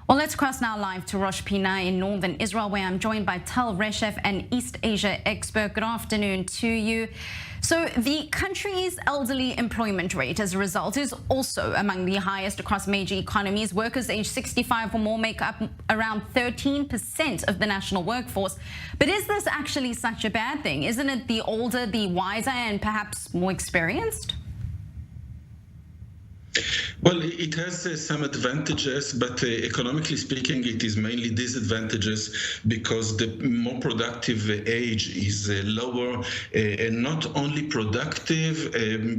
Well, let's cross now live to Rosh Pina in northern Israel, where I'm joined by Reshef, an East Asia expert. Good afternoon to you. So the country's elderly employment rate as a result is also among the highest across major economies. Workers aged 65 or more make up around 13% of the national workforce. But is this actually such a bad thing? Isn't it the older, the wiser, and perhaps more experienced? Well, it has some advantages, but economically speaking, it is mainly disadvantages because the more productive age is lower, and not only productive,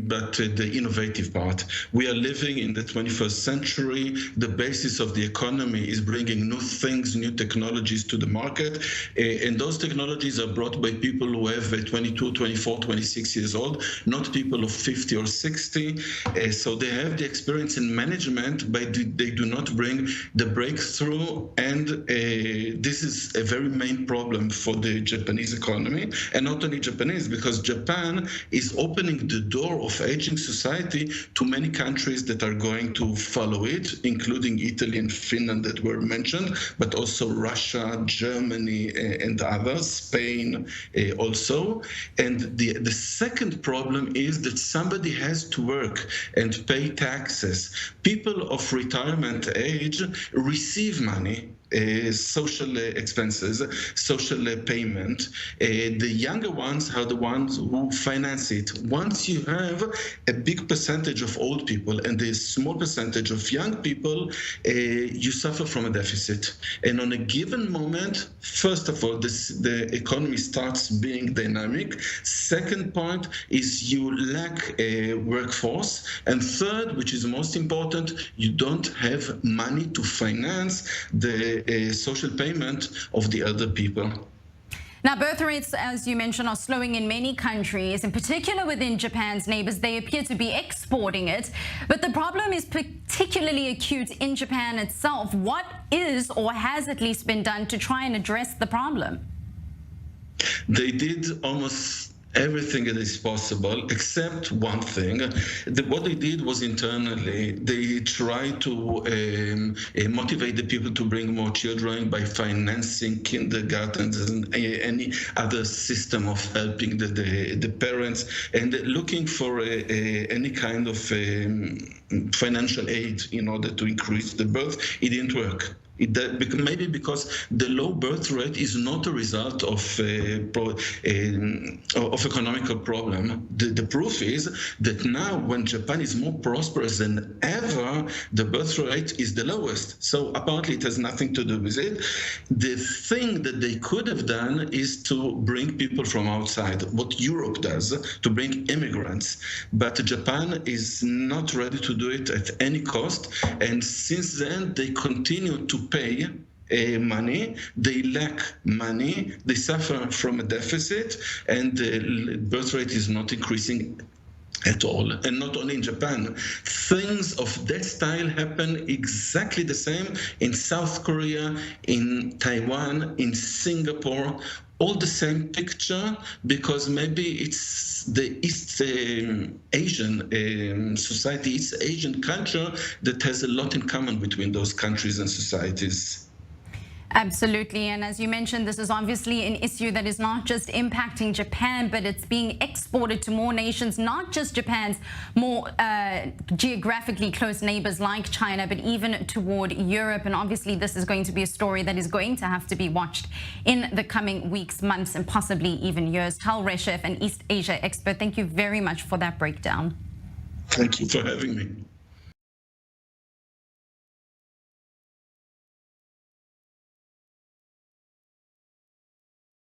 but the innovative part. We are living in the 21st century. The basis of the economy is bringing new things, new technologies to the market, and those technologies are brought by people who have 22, 24, 26 years old, not people of 50 or 60. So they have the experience in management, but they do not bring the breakthrough, and this is a very main problem for the Japanese economy, and not only Japanese, because Japan is opening the door of aging society to many countries that are going to follow it, including Italy and Finland that were mentioned, but also Russia, Germany, and others, Spain also. And the second problem is that somebody has to work and pay taxes. People of retirement age receive money, social expenses, social payment. The younger ones are the ones who finance it. Once you have a big percentage of old people and a small percentage of young people, you suffer from a deficit. And on a given moment, first of all, the economy starts being dynamic. Second point is you lack a workforce. And third, which is most important, you don't have money to finance the social payment of the other people. Now, birth rates, as you mentioned, are slowing in many countries, in particular within Japan's neighbors. They appear to be exporting it. But the problem is particularly acute in Japan itself. What is, or has at least been done to try and address the problem? They did almost everything that is possible, except one thing. What they did was internally, they tried to motivate the people to bring more children by financing kindergartens and any other system of helping the parents, and looking for any kind of financial aid in order to increase the birth. It didn't work. Maybe because the low birth rate is not a result of economical problem. The proof is that now, when Japan is more prosperous than ever, the birth rate is the lowest. So apparently it has nothing to do with it. The thing that they could have done is to bring people from outside, what Europe does, to bring immigrants. But Japan is not ready to do it at any cost. And since then, they continue to pay money, they lack money, they suffer from a deficit, and the birth rate is not increasing at all. And not only in Japan. Things of that style happen exactly the same in South Korea, in Taiwan, in Singapore. All the same picture, because maybe it's the East Asian society, East Asian culture that has a lot in common between those countries and societies. Absolutely. And as you mentioned, this is obviously an issue that is not just impacting Japan, but it's being exported to more nations, not just Japan's more geographically close neighbors like China, but even toward Europe. And obviously, this is going to be a story that is going to have to be watched in the coming weeks, months, and possibly even years. Reshef, an East Asia expert, thank you very much for that breakdown. Thank you for having me.